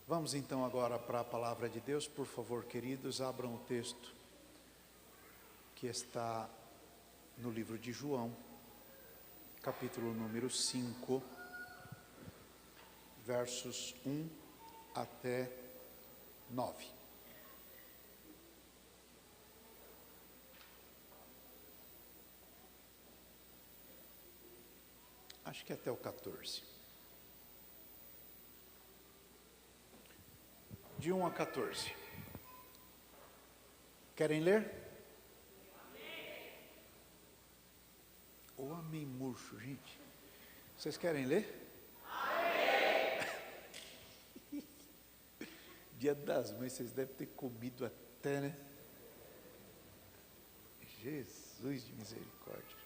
Vamos então agora para a palavra de Deus. Por favor, queridos, abram o texto que está no livro de João, capítulo número 5, versos 1 até 9. Acho que até o 14. De 1 a 14. Querem ler? O amém murcho, gente. Vocês querem ler? Amém! Dia das Mães, vocês devem ter comido até, né? Jesus de misericórdia.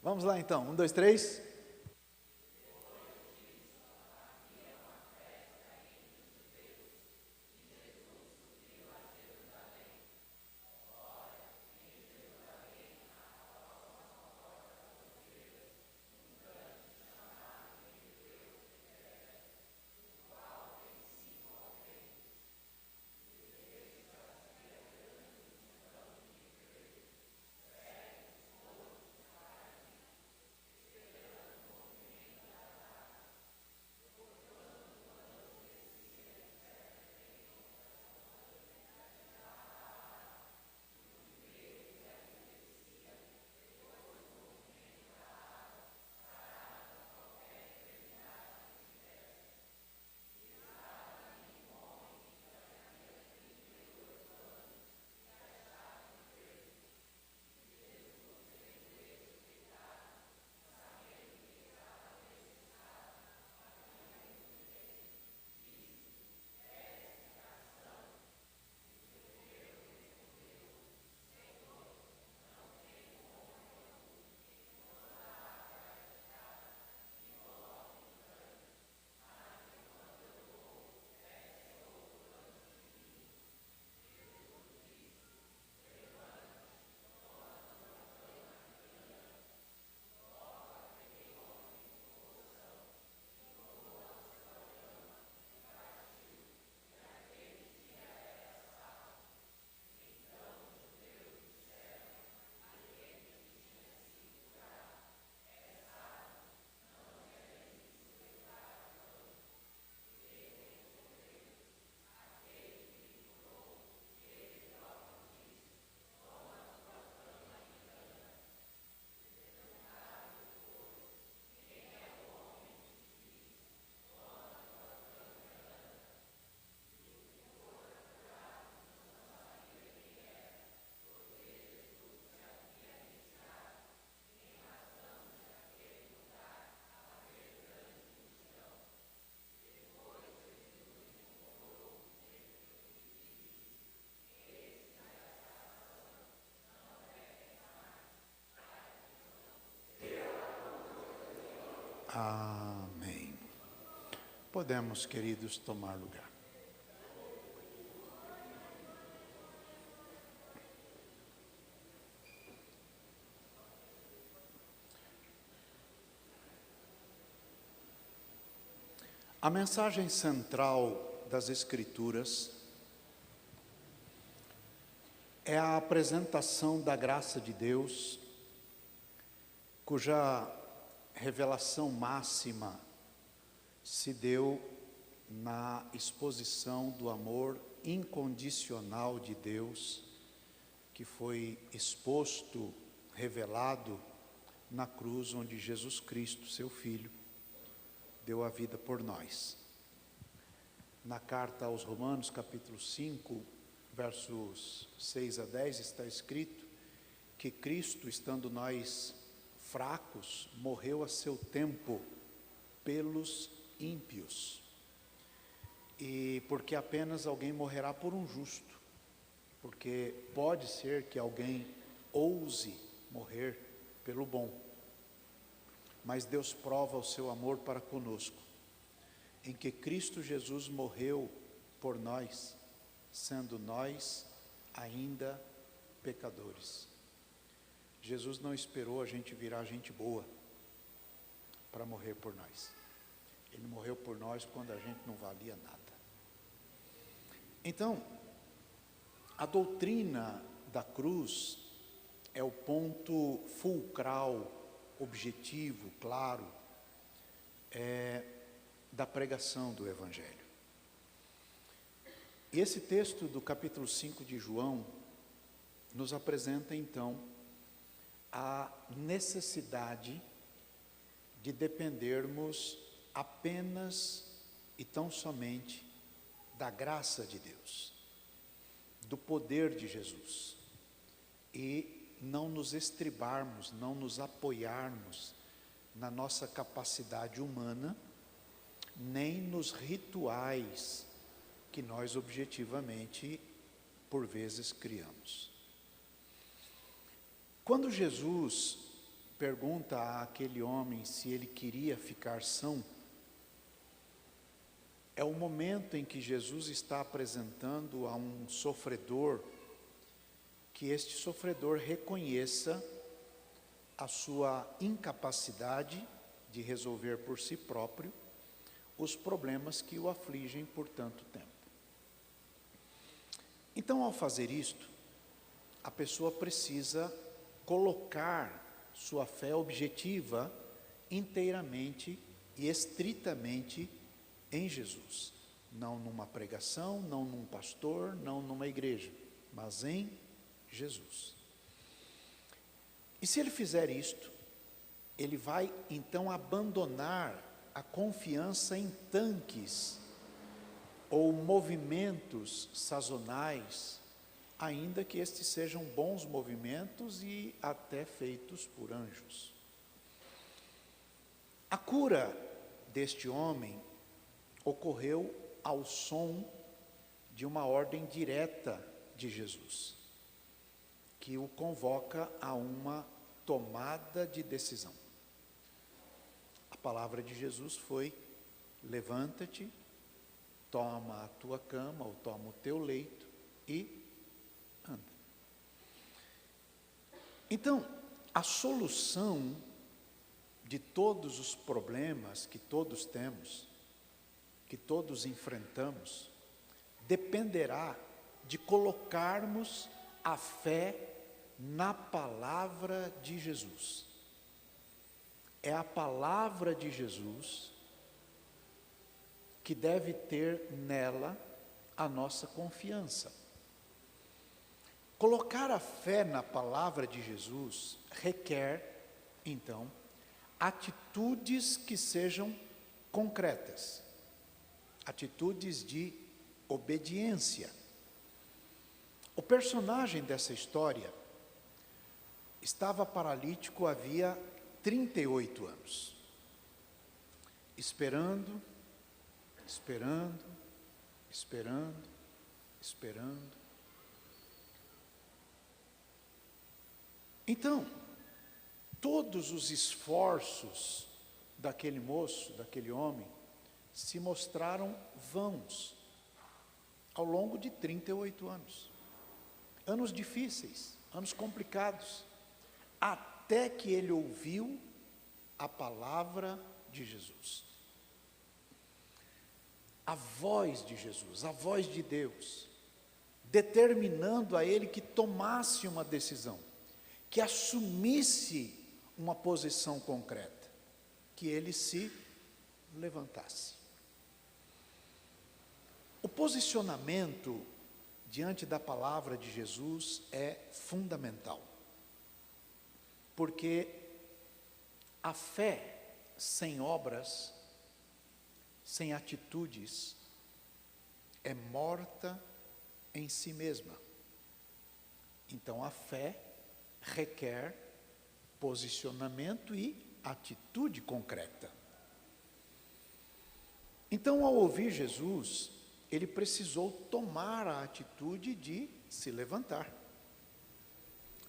Vamos lá então, 1, 2, 3. Amém. Podemos, queridos, tomar lugar. A mensagem central das Escrituras é a apresentação da graça de Deus, cuja revelação máxima se deu na exposição do amor incondicional de Deus, que foi exposto, revelado na cruz, onde Jesus Cristo, seu Filho, deu a vida por nós. Na carta aos Romanos, capítulo 5, versos 6 a 10, está escrito que Cristo, estando nós fracos, morreu a seu tempo pelos ímpios. E porque apenas alguém morrerá por um justo, porque pode ser que alguém ouse morrer pelo bom. Mas Deus prova o seu amor para conosco, em que Cristo Jesus morreu por nós, sendo nós ainda pecadores. Jesus não esperou a gente virar gente boa para morrer por nós. Ele morreu por nós quando a gente não valia nada. Então, a doutrina da cruz é o ponto fulcral, objetivo, claro, da pregação do Evangelho. E esse texto do capítulo 5 de João nos apresenta então a necessidade de dependermos apenas e tão somente da graça de Deus, do poder de Jesus, e não nos estribarmos, não nos apoiarmos na nossa capacidade humana, nem nos rituais que nós objetivamente, por vezes, criamos. Quando Jesus pergunta àquele homem se ele queria ficar são, é o momento em que Jesus está apresentando a um sofredor, que este sofredor reconheça a sua incapacidade de resolver por si próprio os problemas que o afligem por tanto tempo. Então, ao fazer isto, a pessoa precisa colocar sua fé objetiva inteiramente e estritamente em Jesus, não numa pregação, não num pastor, não numa igreja, mas em Jesus. E se ele fizer isto, ele vai então abandonar a confiança em tanques ou movimentos sazonais, ainda que estes sejam bons movimentos e até feitos por anjos. A cura deste homem ocorreu ao som de uma ordem direta de Jesus, que o convoca a uma tomada de decisão. A palavra de Jesus foi: levanta-te, toma a tua cama ou toma o teu leito e anda. Então, a solução de todos os problemas que todos temos, que todos enfrentamos, dependerá de colocarmos a fé na palavra de Jesus. É a palavra de Jesus que deve ter nela a nossa confiança. Colocar a fé na palavra de Jesus requer, então, atitudes que sejam concretas, atitudes de obediência. O personagem dessa história estava paralítico havia 38 anos, esperando. Então, todos os esforços daquele moço, daquele homem, se mostraram vãos ao longo de 38 anos. Anos difíceis, anos complicados, até que ele ouviu a palavra de Jesus. A voz de Jesus, a voz de Deus, determinando a ele que tomasse uma decisão, que assumisse uma posição concreta, que ele se levantasse. O posicionamento diante da palavra de Jesus é fundamental, porque a fé sem obras, sem atitudes, é morta em si mesma. Então a fé requer posicionamento e atitude concreta. Então, ao ouvir Jesus, ele precisou tomar a atitude de se levantar.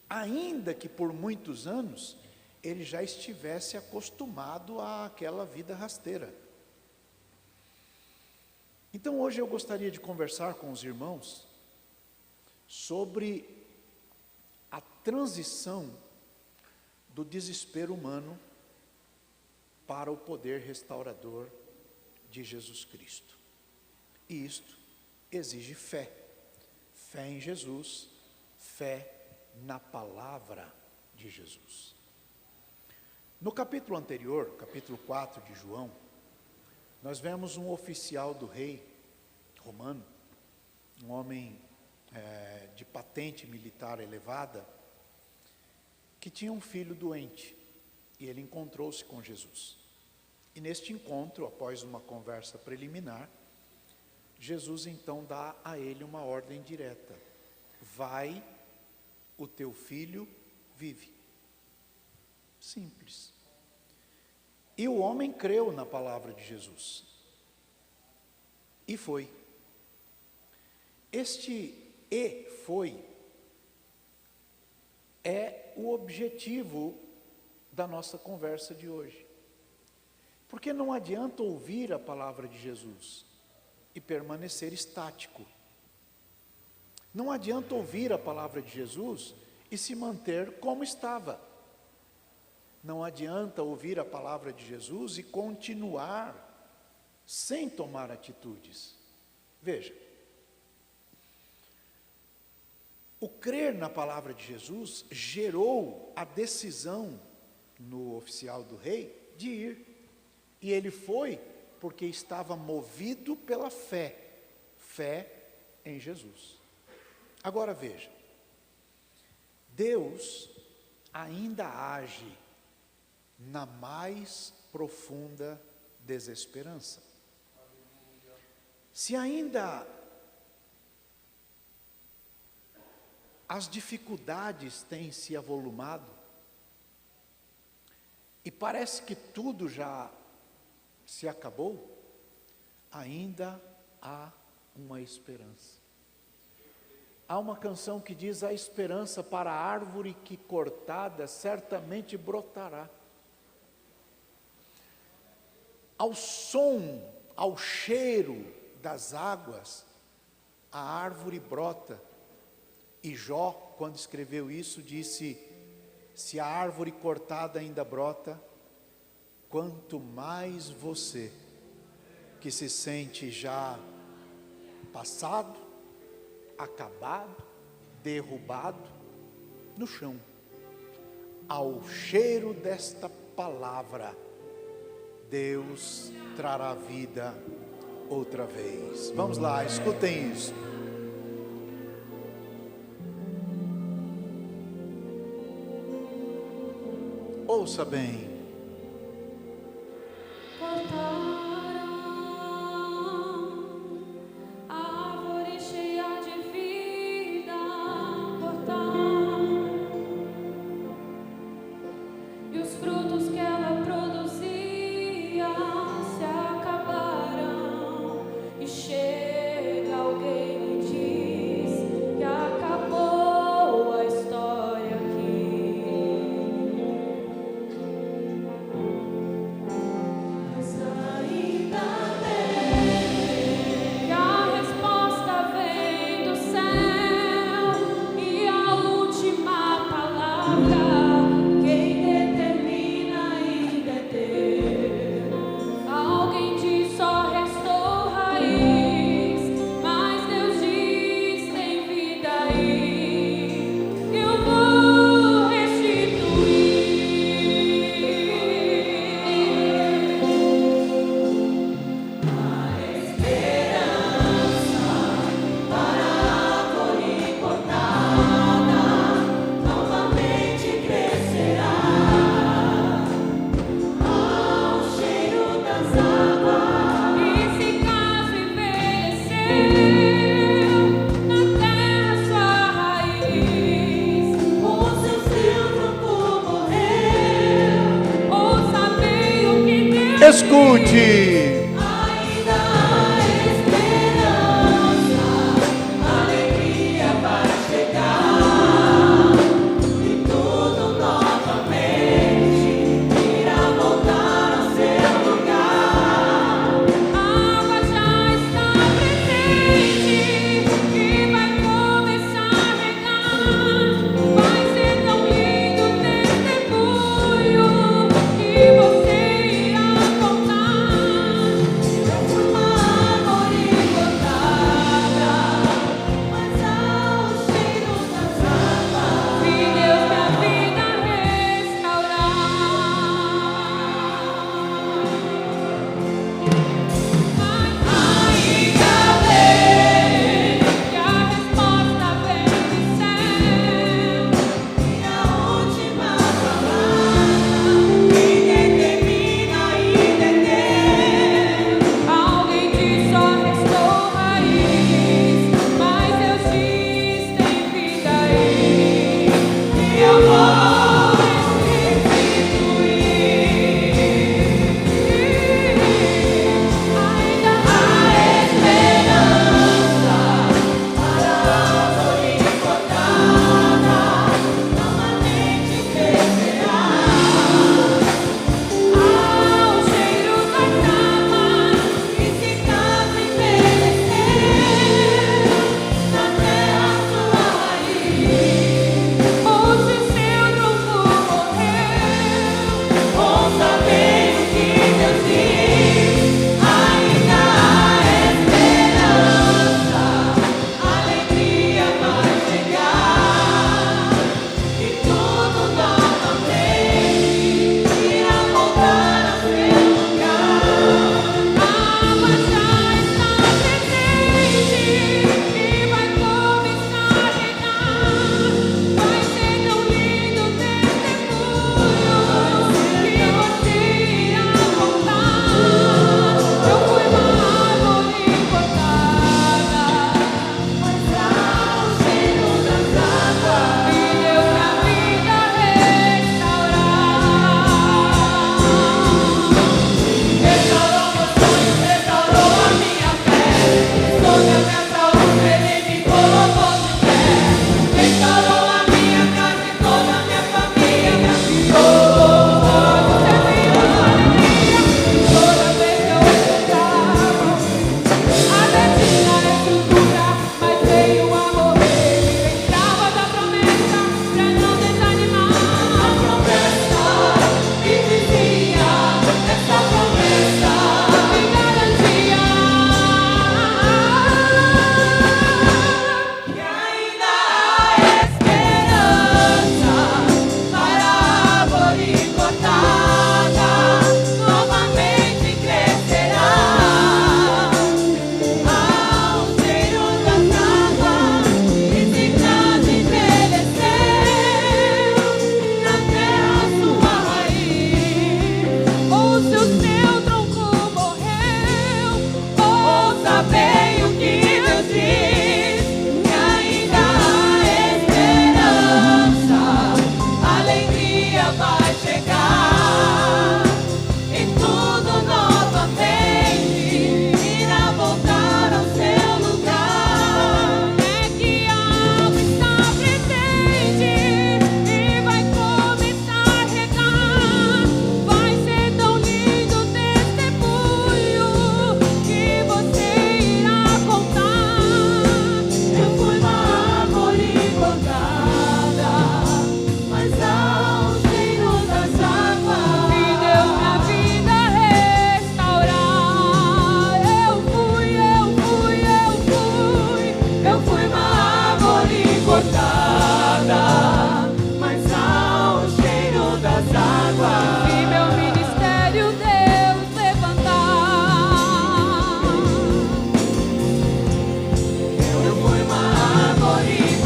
Ainda que por muitos anos ele já estivesse acostumado àquela vida rasteira. Então hoje eu gostaria de conversar com os irmãos sobre a transição do desespero humano para o poder restaurador de Jesus Cristo. E isto exige fé. Fé em Jesus, fé na palavra de Jesus. No capítulo anterior, capítulo 4 de João, nós vemos um oficial do rei romano, um homem de patente militar elevada, que tinha um filho doente, e ele encontrou-se com Jesus. E neste encontro, após uma conversa preliminar, Jesus então dá a ele uma ordem direta: vai, o teu filho vive. Simples. E o homem creu na palavra de Jesus. E foi. Este "e foi" é o objetivo da nossa conversa de hoje. Porque não adianta ouvir a palavra de Jesus e permanecer estático. Não adianta ouvir a palavra de Jesus e se manter como estava. Não adianta ouvir a palavra de Jesus e continuar sem tomar atitudes. Veja, o crer na palavra de Jesus gerou a decisão no oficial do rei de ir. E ele foi porque estava movido pela fé, fé em Jesus. Agora veja, Deus ainda age na mais profunda desesperança. Se ainda as dificuldades têm se avolumado, e parece que tudo já se acabou, ainda há uma esperança. Há uma canção que diz: a esperança para a árvore que cortada certamente brotará. Ao som, ao cheiro das águas, a árvore brota. E Jó, quando escreveu isso, disse: se a árvore cortada ainda brota, quanto mais você, que se sente já passado, acabado, derrubado, no chão, ao cheiro desta palavra, Deus trará vida outra vez. Vamos lá, escutem isso. Ouça bem. Alguém diz: só restou raiz.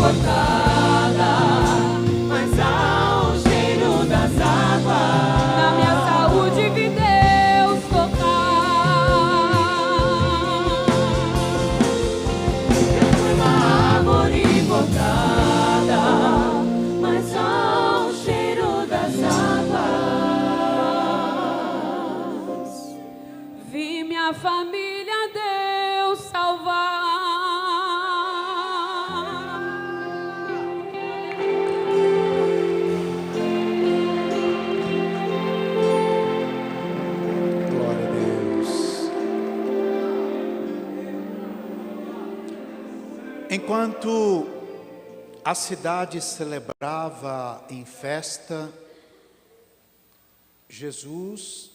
cortada, mas há o cheiro das águas. Na minha saúde vi Deus tocar. Eu fui uma árvore cortada, mas há o cheiro das águas. Vi minha família Deus salvar. Glória a Deus. Enquanto a cidade celebrava em festa, Jesus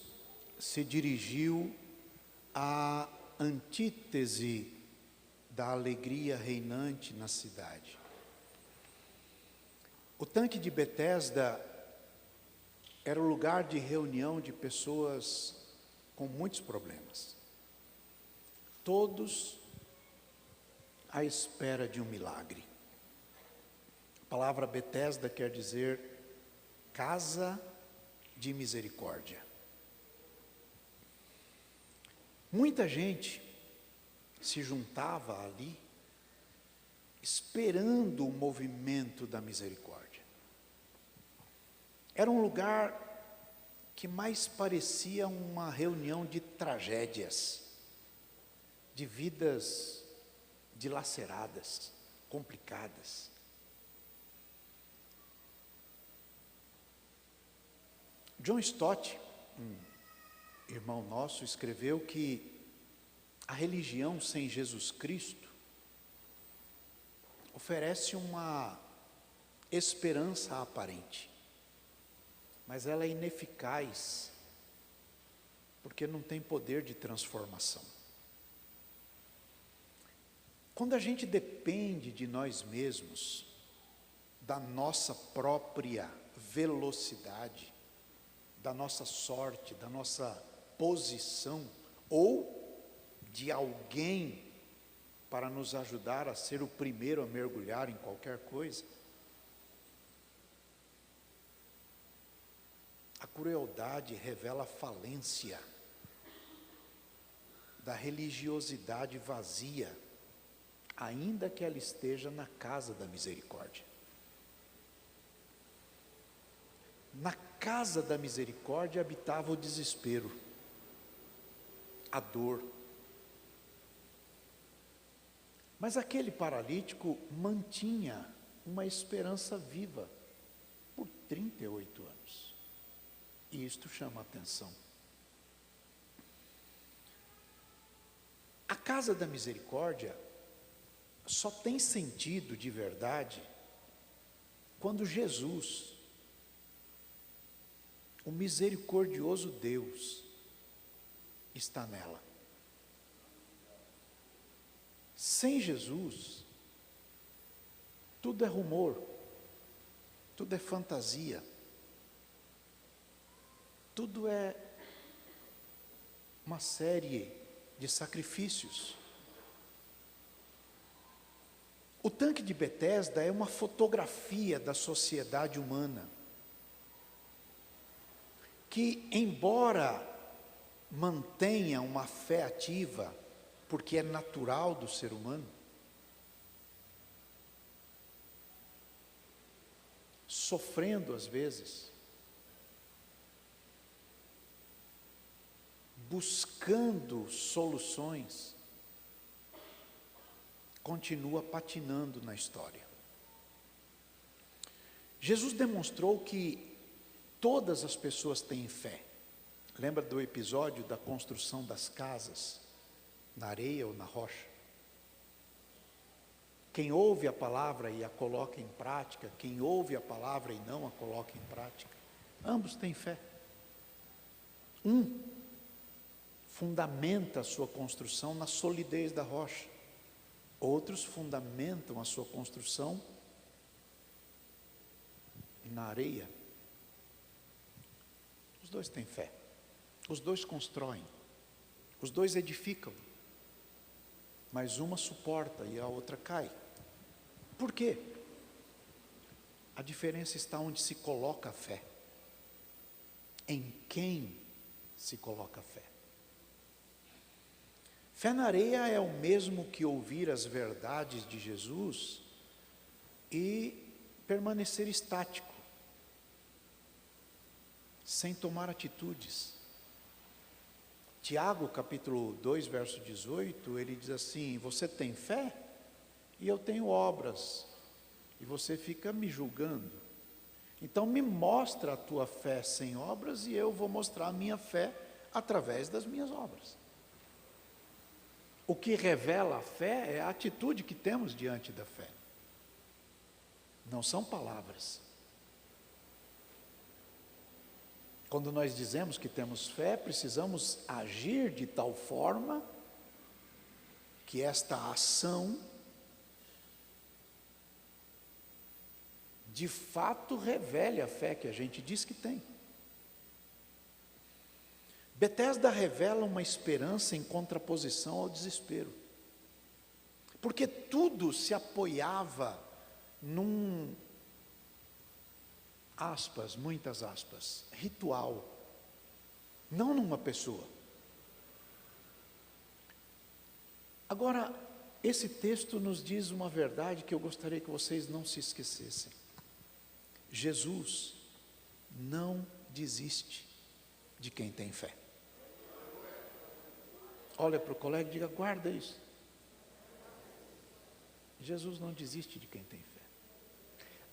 se dirigiu à antítese da alegria reinante na cidade. O tanque de Betesda era o lugar de reunião de pessoas com muitos problemas, todos à espera de um milagre. A palavra Betesda quer dizer casa de misericórdia. Muita gente se juntava ali, esperando o movimento da misericórdia. Era um lugar que mais parecia uma reunião de tragédias, de vidas dilaceradas, complicadas. John Stott, um irmão nosso, escreveu que a religião sem Jesus Cristo oferece uma esperança aparente, mas ela é ineficaz, porque não tem poder de transformação. Quando a gente depende de nós mesmos, da nossa própria velocidade, da nossa sorte, da nossa posição, ou de alguém para nos ajudar a ser o primeiro a mergulhar em qualquer coisa, a crueldade revela a falência da religiosidade vazia, ainda que ela esteja na casa da misericórdia. Na casa da misericórdia habitava o desespero, a dor. Mas aquele paralítico mantinha uma esperança viva por 38 anos. E isto chama a atenção. A casa da misericórdia só tem sentido de verdade quando Jesus, o misericordioso Deus, está nela. Sem Jesus, tudo é rumor, tudo é fantasia, tudo é uma série de sacrifícios. O tanque de Betesda é uma fotografia da sociedade humana, que, embora mantenha uma fé ativa, porque é natural do ser humano, sofrendo às vezes, buscando soluções, continua patinando na história. Jesus demonstrou que todas as pessoas têm fé. Lembra do episódio da construção das casas, na areia ou na rocha? Quem ouve a palavra e a coloca em prática, quem ouve a palavra e não a coloca em prática, ambos têm fé. Um fundamenta a sua construção na solidez da rocha, outros fundamentam a sua construção na areia. Os dois têm fé, os dois constroem, os dois edificam, mas uma suporta e a outra cai. Por quê? A diferença está onde se coloca a fé. Em quem se coloca a fé. Fé na areia é o mesmo que ouvir as verdades de Jesus e permanecer estático, sem tomar atitudes. Tiago, capítulo 2, verso 18, ele diz assim: você tem fé e eu tenho obras, e você fica me julgando. Então me mostra a tua fé sem obras e eu vou mostrar a minha fé através das minhas obras. O que revela a fé é a atitude que temos diante da fé. Não são palavras. Quando nós dizemos que temos fé, precisamos agir de tal forma que esta ação de fato revele a fé que a gente diz que tem. Betesda revela uma esperança em contraposição ao desespero, porque tudo se apoiava num, aspas, muitas aspas, ritual, não numa pessoa. Agora, esse texto nos diz uma verdade que eu gostaria que vocês não se esquecessem. Jesus não desiste de quem tem fé. Olha para o colega e diga: guarda isso. Jesus não desiste de quem tem fé,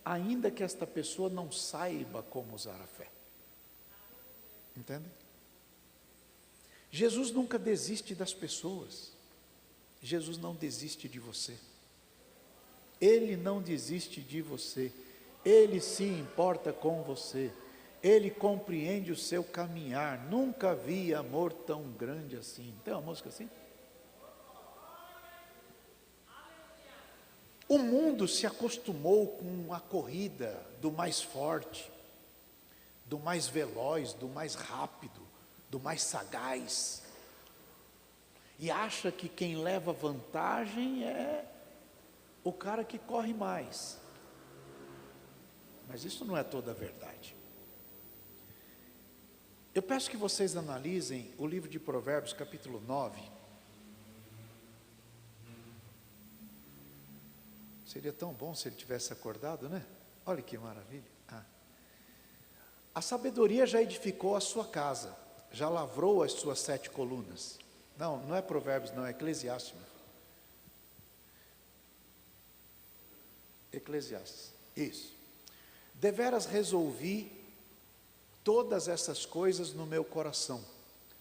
ainda que esta pessoa não saiba como usar a fé. Entende? Jesus nunca desiste das pessoas. Jesus não desiste de você. Ele não desiste de você. Ele se importa com você. Ele compreende o seu caminhar. Nunca vi amor tão grande assim. Tem uma música assim? O mundo se acostumou com a corrida do mais forte, do mais veloz, do mais rápido, do mais sagaz. E acha que quem leva vantagem é o cara que corre mais. Mas isso não é toda a verdade. Eu peço que vocês analisem o livro de Provérbios, capítulo 9. Seria tão bom se ele tivesse acordado, né? Olha que maravilha. A sabedoria já edificou a sua casa, já lavrou as suas 7 colunas. Não é Provérbios, não, é Eclesiastes. Eclesiastes, isso. Deveras resolvi todas essas coisas no meu coração,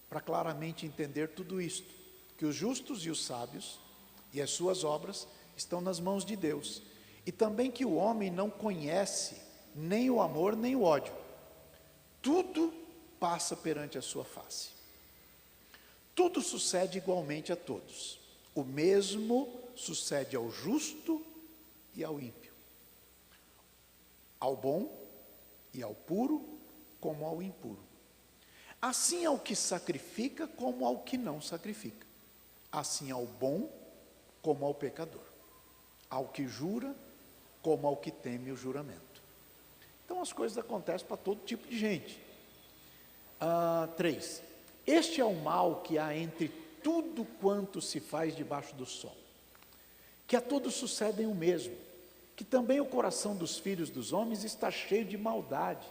para claramente entender tudo isto, que os justos e os sábios, e as suas obras, estão nas mãos de Deus, e também que o homem não conhece nem o amor nem o ódio, tudo passa perante a sua face, tudo sucede igualmente a todos, o mesmo sucede ao justo e ao ímpio, ao bom e ao puro, como ao impuro, assim ao que sacrifica, como ao que não sacrifica, assim ao bom, como ao pecador, ao que jura, como ao que teme o juramento. Então as coisas acontecem para todo tipo de gente. 3. Este é o mal que há entre tudo quanto se faz debaixo do sol, que a todos sucedem o mesmo, que também o coração dos filhos dos homens está cheio de maldade,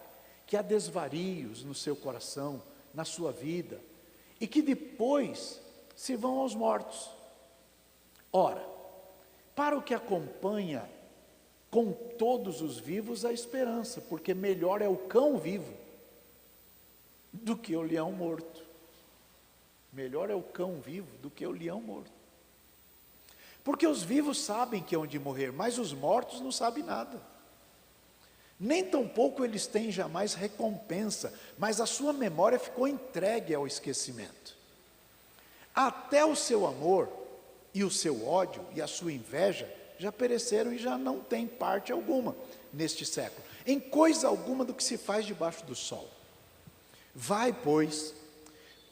que há desvarios no seu coração, na sua vida, e que depois se vão aos mortos. Ora, para o que acompanha com todos os vivos a esperança, porque melhor é o cão vivo do que o leão morto. Melhor é o cão vivo do que o leão morto. Porque os vivos sabem que hão de morrer, mas os mortos não sabem nada. Nem tampouco eles têm jamais recompensa, mas a sua memória ficou entregue ao esquecimento. Até o seu amor e o seu ódio e a sua inveja já pereceram e já não têm parte alguma neste século, em coisa alguma do que se faz debaixo do sol. Vai, pois,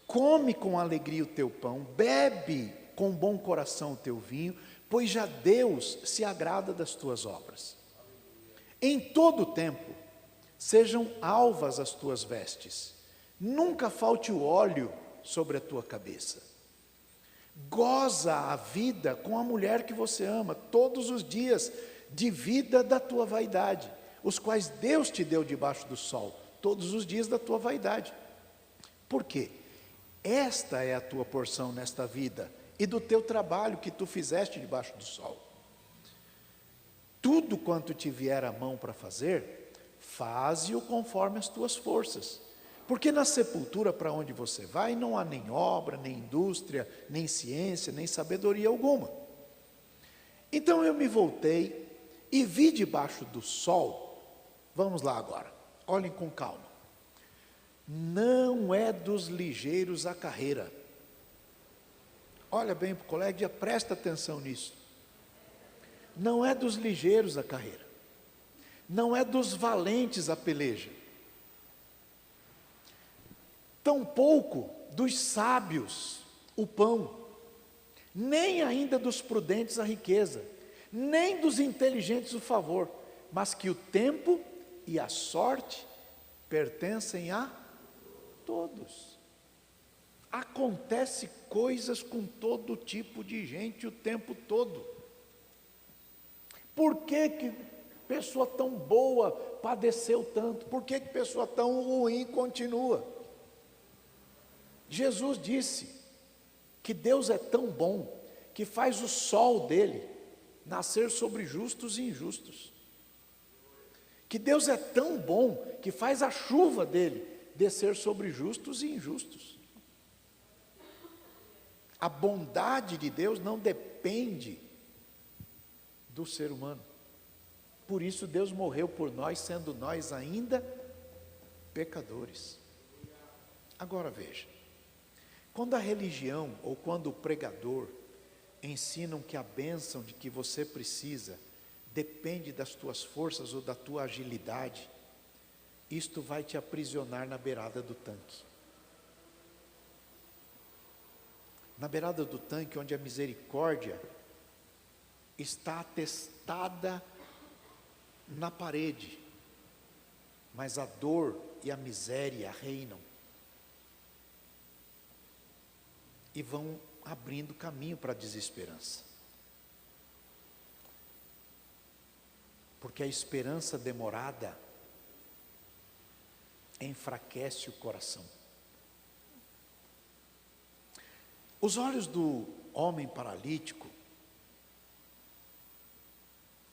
come com alegria o teu pão, bebe com bom coração o teu vinho, pois já Deus se agrada das tuas obras. Em todo tempo, sejam alvas as tuas vestes, nunca falte o óleo sobre a tua cabeça. Goza a vida com a mulher que você ama, todos os dias de vida da tua vaidade, os quais Deus te deu debaixo do sol, todos os dias da tua vaidade. Por quê? Esta é a tua porção nesta vida, e do teu trabalho que tu fizeste debaixo do sol. Tudo quanto te vier à mão para fazer, faze-o conforme as tuas forças. Porque na sepultura para onde você vai, não há nem obra, nem indústria, nem ciência, nem sabedoria alguma. Então eu me voltei e vi debaixo do sol, vamos lá agora, olhem com calma. Não é dos ligeiros a carreira. Olha bem para o colega, presta atenção nisso. Não é dos ligeiros a carreira. Não é dos valentes a peleja. Tampouco dos sábios o pão, nem ainda dos prudentes a riqueza, nem dos inteligentes o favor, mas que o tempo e a sorte pertencem a todos. Acontece coisas com todo tipo de gente o tempo todo. Por que pessoa tão boa padeceu tanto? Por que pessoa tão ruim continua? Jesus disse que Deus é tão bom que faz o sol dele nascer sobre justos e injustos. Que Deus é tão bom que faz a chuva dele descer sobre justos e injustos. A bondade de Deus não depende do ser humano. Por isso Deus morreu por nós, sendo nós ainda pecadores. Agora veja, quando a religião ou quando o pregador ensinam que a bênção de que você precisa depende das tuas forças ou da tua agilidade, isto vai te aprisionar na beirada do tanque. Na beirada do tanque, onde a misericórdia está atestada na parede, mas a dor e a miséria reinam e vão abrindo caminho para a desesperança. Porque a esperança demorada enfraquece o coração. Os olhos do homem paralítico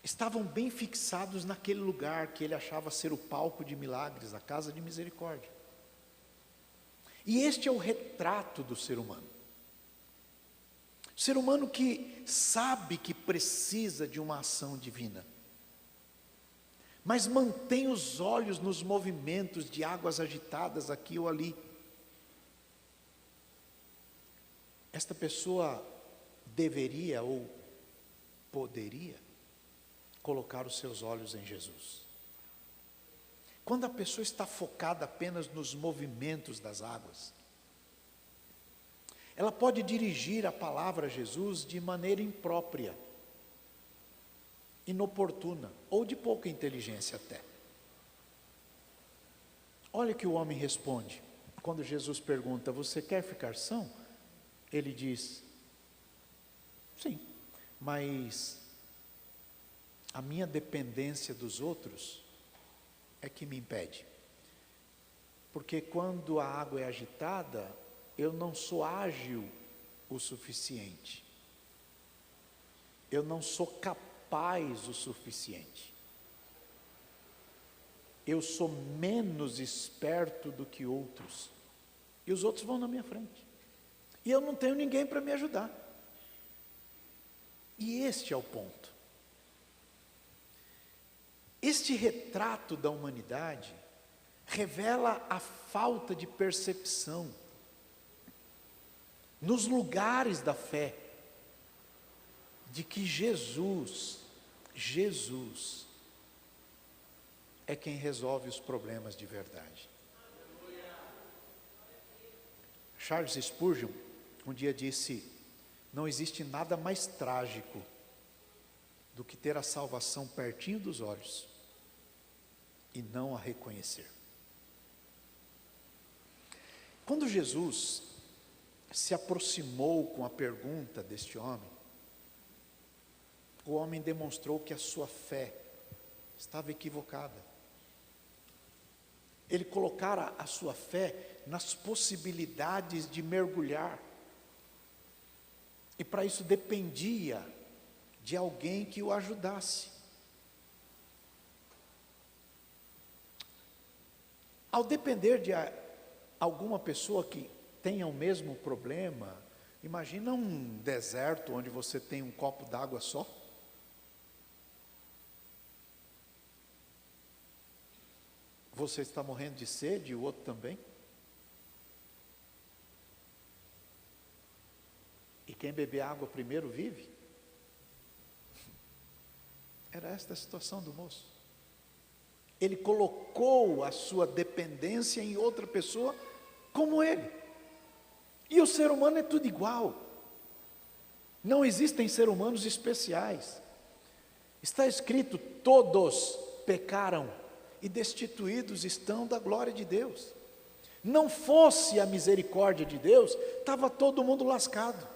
estavam bem fixados naquele lugar que ele achava ser o palco de milagres, a casa de misericórdia. E este é o retrato do ser humano. O ser humano que sabe que precisa de uma ação divina, mas mantém os olhos nos movimentos de águas agitadas aqui ou ali. Esta pessoa deveria ou poderia colocar os seus olhos em Jesus. Quando a pessoa está focada apenas nos movimentos das águas, ela pode dirigir a palavra a Jesus de maneira imprópria, inoportuna, ou de pouca inteligência até. Olha o que o homem responde, quando Jesus pergunta, você quer ficar são? Ele diz, sim, mas a minha dependência dos outros é que me impede. Porque quando a água é agitada, eu não sou ágil o suficiente. Eu não sou capaz o suficiente. Eu sou menos esperto do que outros. E os outros vão na minha frente. E eu não tenho ninguém para me ajudar. E este é o ponto. Este retrato da humanidade revela a falta de percepção nos lugares da fé de que Jesus é quem resolve os problemas de verdade. Charles Spurgeon um dia disse, não existe nada mais trágico do que ter a salvação pertinho dos olhos e não a reconhecer. Quando Jesus se aproximou com a pergunta deste homem, o homem demonstrou que a sua fé estava equivocada. Ele colocara a sua fé nas possibilidades de mergulhar. E para isso dependia de alguém que o ajudasse. Ao depender de alguma pessoa que tenha o mesmo problema, imagina um deserto onde você tem um copo d'água só. Você está morrendo de sede e o outro também. E quem beber água primeiro vive. Era esta a situação do moço. Ele colocou a sua dependência em outra pessoa como ele. E o ser humano é tudo igual. Não existem seres humanos especiais. Está escrito: todos pecaram e destituídos estão da glória de Deus. Não fosse a misericórdia de Deus, estava todo mundo lascado.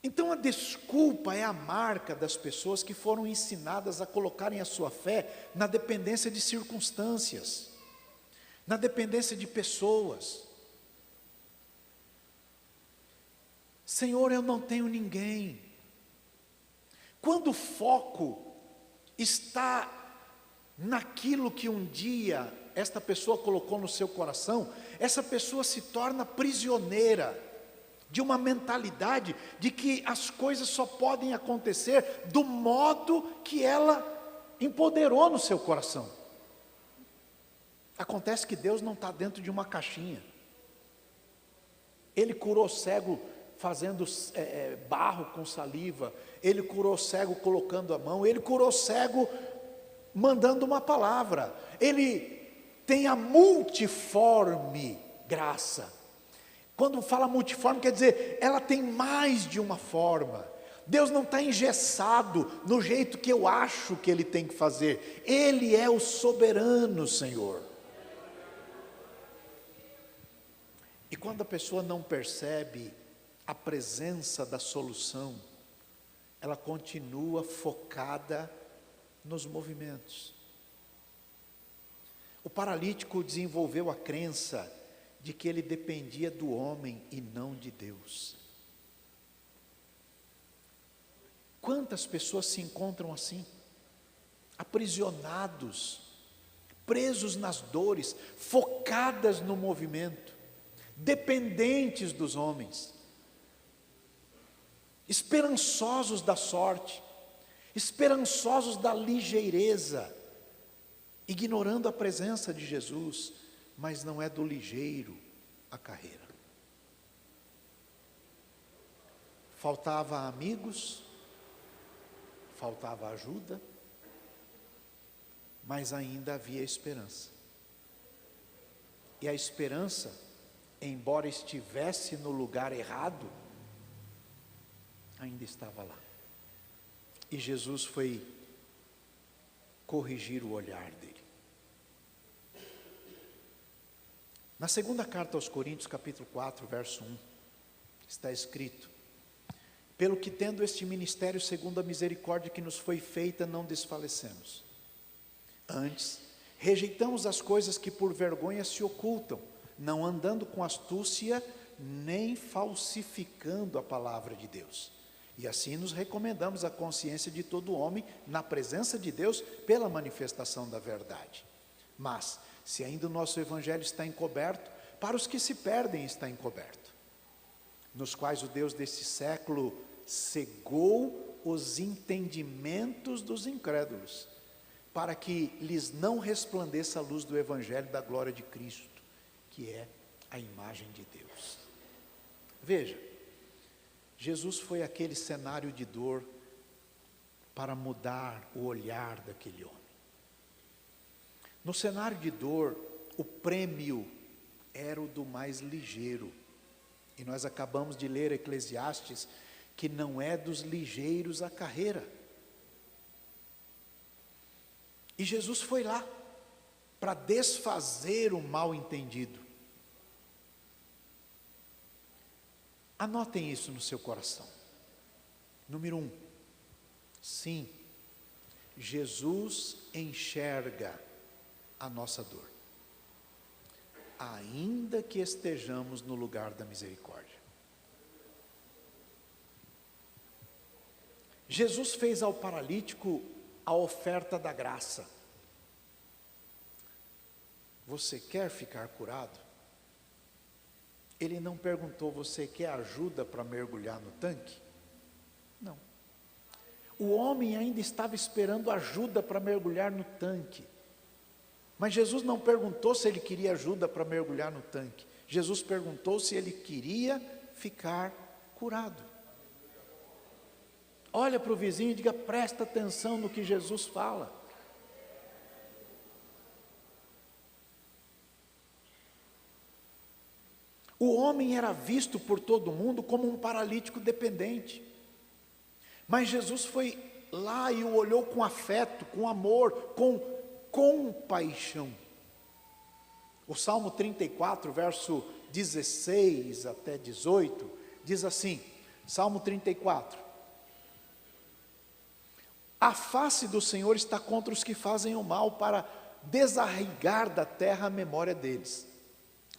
Então a desculpa é a marca das pessoas que foram ensinadas a colocarem a sua fé na dependência de circunstâncias, na dependência de pessoas. Senhor, eu não tenho ninguém. Quando o foco está naquilo que um dia esta pessoa colocou no seu coração, essa pessoa se torna prisioneira de uma mentalidade de que as coisas só podem acontecer do modo que ela empoderou no seu coração. Acontece que Deus não está dentro de uma caixinha. Ele curou cego fazendo barro com saliva, Ele curou cego colocando a mão, Ele curou cego mandando uma palavra. Ele tem a multiforme graça. Quando fala multiforme, quer dizer, ela tem mais de uma forma. Deus não está engessado no jeito que eu acho que Ele tem que fazer. Ele é o soberano, Senhor. E quando a pessoa não percebe a presença da solução, ela continua focada nos movimentos. O paralítico desenvolveu a crença de que ele dependia do homem e não de Deus. Quantas pessoas se encontram assim, aprisionados, presos nas dores, focadas no movimento, dependentes dos homens, esperançosos da sorte, esperançosos da ligeireza, ignorando a presença de Jesus. Mas não é do ligeiro a carreira. Faltava amigos, faltava ajuda, mas ainda havia esperança. E a esperança, embora estivesse no lugar errado, ainda estava lá. E Jesus foi corrigir o olhar dele. Na segunda carta aos Coríntios, capítulo 4, verso 1, está escrito: pelo que tendo este ministério segundo a misericórdia que nos foi feita, não desfalecemos. Antes, rejeitamos as coisas que por vergonha se ocultam, não andando com astúcia, nem falsificando a palavra de Deus. E assim nos recomendamos a consciência de todo homem, na presença de Deus, pela manifestação da verdade. Mas, se ainda o nosso evangelho está encoberto, para os que se perdem está encoberto, nos quais o Deus desse século cegou os entendimentos dos incrédulos, para que lhes não resplandeça a luz do evangelho da glória de Cristo, que é a imagem de Deus. Veja, Jesus foi aquele cenário de dor para mudar o olhar daquele homem. No cenário de dor, o prêmio era o do mais ligeiro. E nós acabamos de ler Eclesiastes, que não é dos ligeiros a carreira. E Jesus foi lá para desfazer o mal entendido. Anotem isso no seu coração. Número 1, sim, Jesus enxerga a nossa dor, ainda que estejamos no lugar da misericórdia. Jesus fez ao paralítico a oferta da graça. Você quer ficar curado? Ele não perguntou, você quer ajuda para mergulhar no tanque? Não. O homem ainda estava esperando ajuda para mergulhar no tanque. Mas Jesus não perguntou se ele queria ajuda para mergulhar no tanque. Jesus perguntou se ele queria ficar curado. Olha para o vizinho e diga, presta atenção no que Jesus fala. O homem era visto por todo mundo como um paralítico dependente. Mas Jesus foi lá e o olhou com afeto, com amor, com compaixão. O Salmo 34, verso 16 até 18, diz assim, Salmo 34. A face do Senhor está contra os que fazem o mal, para desarraigar da terra a memória deles.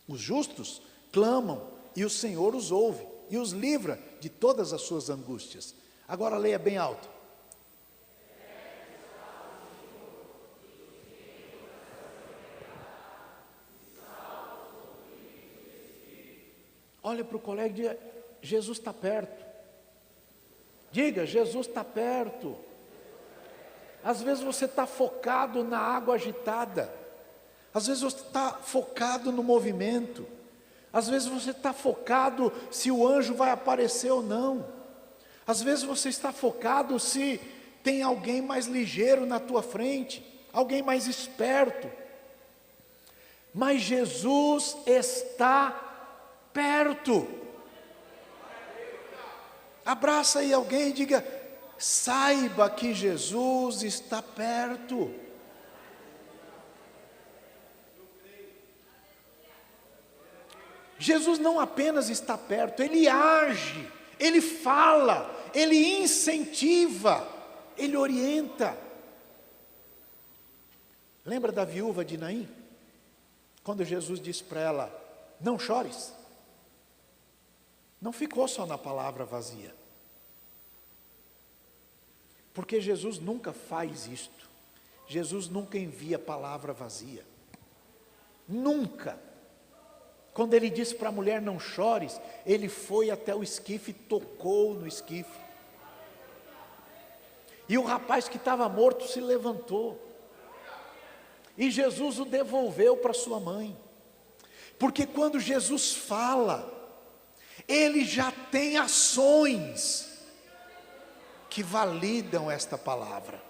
Os justos clamam, e o Senhor os ouve, e os livra de todas as suas angústias. Agora leia bem alto. Olha para o colega e diga, Jesus está perto. Diga, Jesus está perto. Às vezes você está focado na água agitada. Às vezes você está focado no movimento. Às vezes você está focado se o anjo vai aparecer ou não. Às vezes você está focado se tem alguém mais ligeiro na tua frente, alguém mais esperto. Mas Jesus está perto. Abraça aí alguém e diga, saiba que Jesus está perto. Jesus não apenas está perto, Ele age, Ele fala, Ele incentiva, Ele orienta. Lembra da viúva de Naim? Quando Jesus disse para ela, não chores. Não ficou só na palavra vazia. Porque Jesus nunca faz isto. Jesus nunca envia palavra vazia. Nunca. Quando ele disse para a mulher, não chores, ele foi até o esquife e tocou no esquife. E o rapaz que estava morto se levantou. E Jesus o devolveu para sua mãe. Porque quando Jesus fala, Ele já tem ações que validam esta palavra.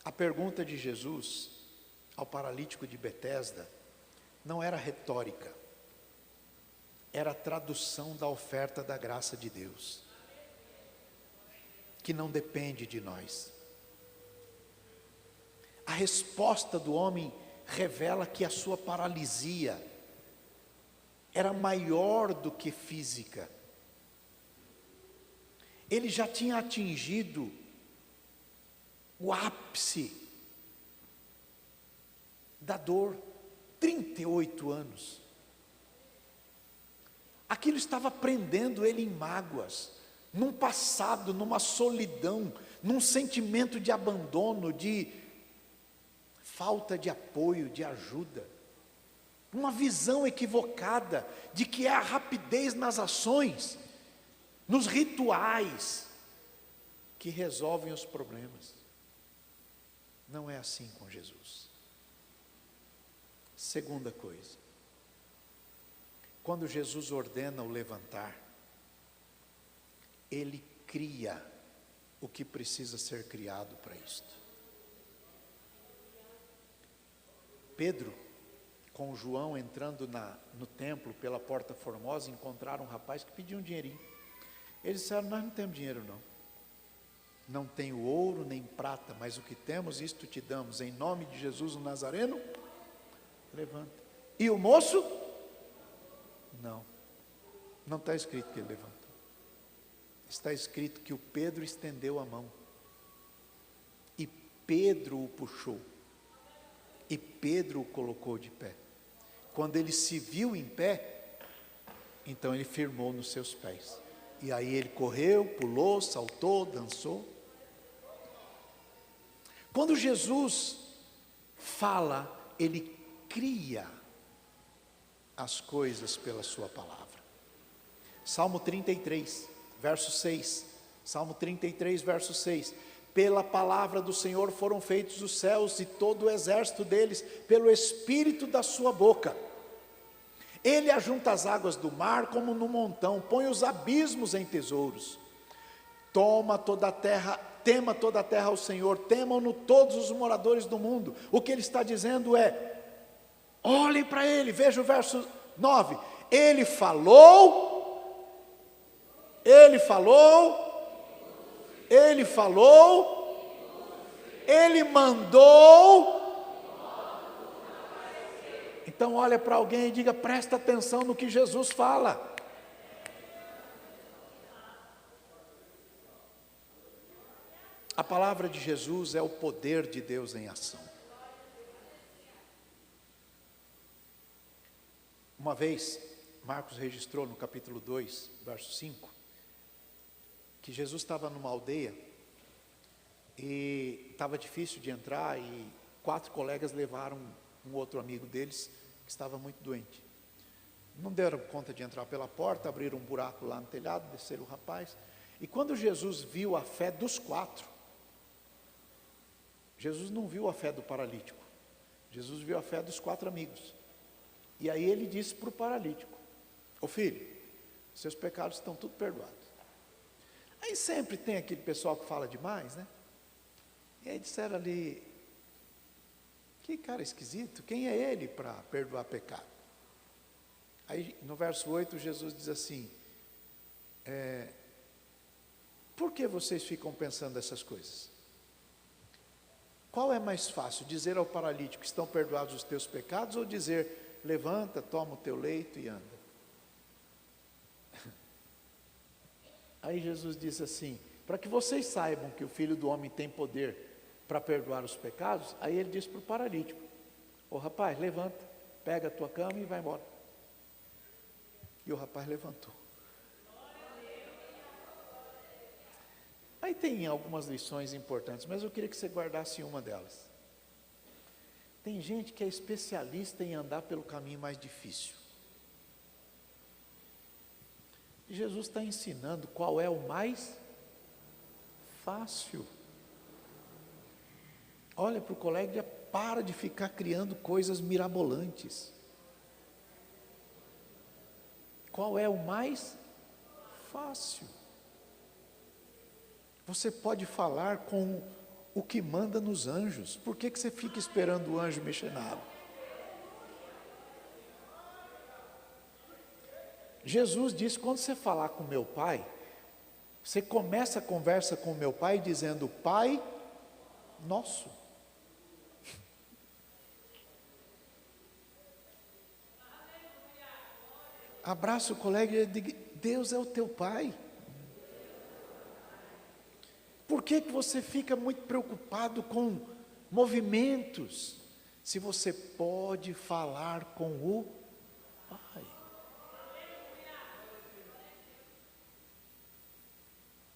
A pergunta de Jesus ao paralítico de Betesda não era retórica, era a tradução da oferta da graça de Deus, que não depende de nós. A resposta do homem revela que a sua paralisia era maior do que física. Ele já tinha atingido o ápice da dor, 38 anos. Aquilo estava prendendo ele em mágoas, num passado, numa solidão, num sentimento de abandono, de falta de apoio, de ajuda. Uma visão equivocada de que é a rapidez nas ações, nos rituais, que resolvem os problemas. Não é assim com Jesus. Segunda coisa, quando Jesus ordena o levantar, Ele cria o que precisa ser criado para isto. Pedro, com João entrando no templo pela porta formosa, encontraram um rapaz que pediu um dinheirinho. Eles disseram: nós não temos dinheiro não. Não tenho ouro nem prata, mas o que temos, isto te damos. Em nome de Jesus o Nazareno, levanta. E o moço? Não está escrito que ele levantou. Está escrito que o Pedro estendeu a mão. E Pedro o puxou. E Pedro o colocou de pé. Quando ele se viu em pé, então ele firmou nos seus pés. E aí ele correu, pulou, saltou, dançou. Quando Jesus fala, ele cria as coisas pela sua palavra. Salmo 33, verso 6. Salmo 33, verso 6. Pela palavra do Senhor foram feitos os céus e todo o exército deles, pelo espírito da sua boca. Ele ajunta as águas do mar como no montão, põe os abismos em tesouros. Tema toda a terra ao Senhor, temam-no todos os moradores do mundo. O que ele está dizendo é: olhem para ele, veja o verso 9. Ele falou, ele mandou. Então olha para alguém e diga: presta atenção no que Jesus fala. A palavra de Jesus é o poder de Deus em ação. Uma vez, Marcos registrou no capítulo 2, verso 5, que Jesus estava numa aldeia e estava difícil de entrar, e 4 colegas levaram um outro amigo deles que estava muito doente. Não deram conta de entrar pela porta, abriram um buraco lá no telhado, desceram o rapaz. E quando Jesus viu a fé dos 4, Jesus não viu a fé do paralítico, Jesus viu a fé dos 4 amigos. E aí ele disse para o paralítico: ô filho, seus pecados estão tudo perdoados. Aí sempre tem aquele pessoal que fala demais, né? E aí disseram ali: que cara esquisito, quem é ele para perdoar pecado? Aí no verso 8 Jesus diz assim: por que vocês ficam pensando essas coisas? Qual é mais fácil, dizer ao paralítico: estão perdoados os teus pecados, ou dizer: levanta, toma o teu leito e anda? Aí Jesus disse assim: para que vocês saibam que o Filho do Homem tem poder para perdoar os pecados, aí ele disse para o paralítico: ô rapaz, levanta, pega a tua cama e vai embora. E o rapaz levantou. Aí tem algumas lições importantes, mas eu queria que você guardasse uma delas. Tem gente que é especialista em andar pelo caminho mais difícil. E Jesus está ensinando qual é o mais fácil. Olha para o colega e para de ficar criando coisas mirabolantes. Qual é o mais fácil? Você pode falar com o que manda nos anjos. Por que você fica esperando o anjo mexer na água? Jesus disse: quando você falar com meu pai, você começa a conversa com meu pai dizendo: Pai nosso. Abraça o colega e diga: Deus é o teu pai. Por que você fica muito preocupado com movimentos, se você pode falar com o Pai?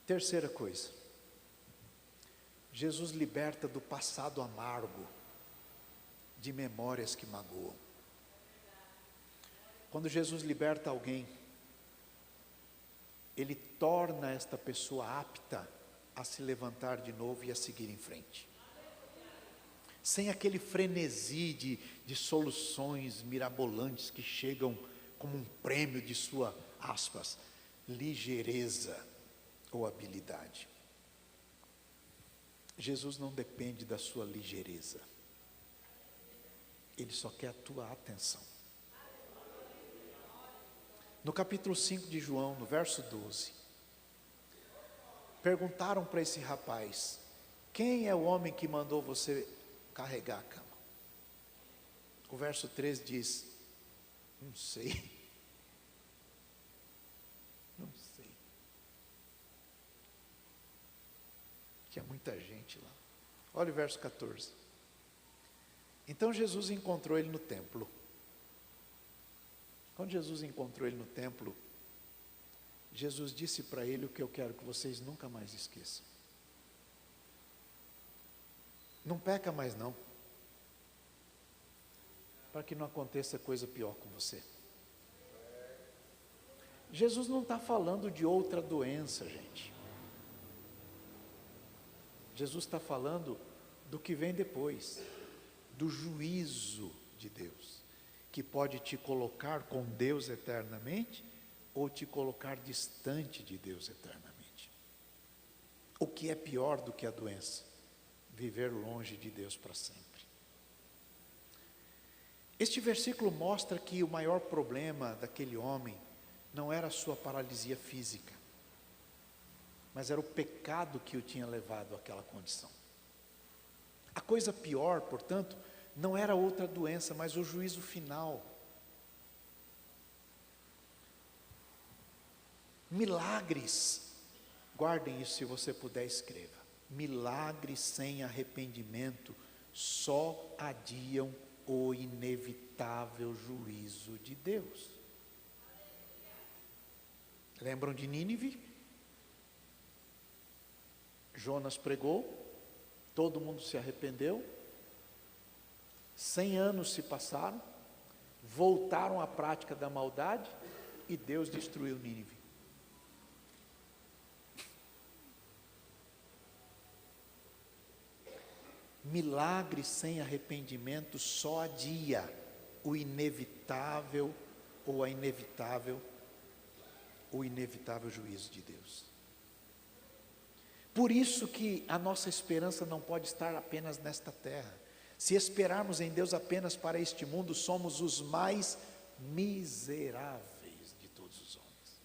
Terceira coisa, Jesus liberta do passado amargo, de memórias que magoam. Quando Jesus liberta alguém, Ele torna esta pessoa apta a se levantar de novo e a seguir em frente. Sem aquele frenesi de soluções mirabolantes que chegam como um prêmio de sua, aspas, ligeireza ou habilidade. Jesus não depende da sua ligeireza. Ele só quer a tua atenção. No capítulo 5 de João, no verso 12, perguntaram para esse rapaz: quem é o homem que mandou você carregar a cama? O verso 13 diz: não sei. Não sei. Tinha muita gente lá. Olha o verso 14. Então Jesus encontrou ele no templo. Quando Jesus encontrou ele no templo, Jesus disse para ele o que eu quero que vocês nunca mais esqueçam: não peca mais não, para que não aconteça coisa pior com você. Jesus não está falando de outra doença, gente. Jesus está falando do que vem depois, do juízo de Deus, que pode te colocar com Deus eternamente, ou te colocar distante de Deus eternamente. O que é pior do que a doença? Viver longe de Deus para sempre. Este versículo mostra que o maior problema daquele homem não era a sua paralisia física, mas era o pecado que o tinha levado àquela condição. A coisa pior, portanto, não era outra doença, mas o juízo final. Milagres, guardem isso, se você puder, escreva: milagres sem arrependimento só adiam o inevitável juízo de Deus. Lembram de Nínive? Jonas pregou, todo mundo se arrependeu, 100 anos se passaram, voltaram à prática da maldade e Deus destruiu Nínive. Milagre sem arrependimento só adia o inevitável juízo de Deus. Por isso que a nossa esperança não pode estar apenas nesta terra. Se esperarmos em Deus apenas para este mundo, somos os mais miseráveis de todos os homens.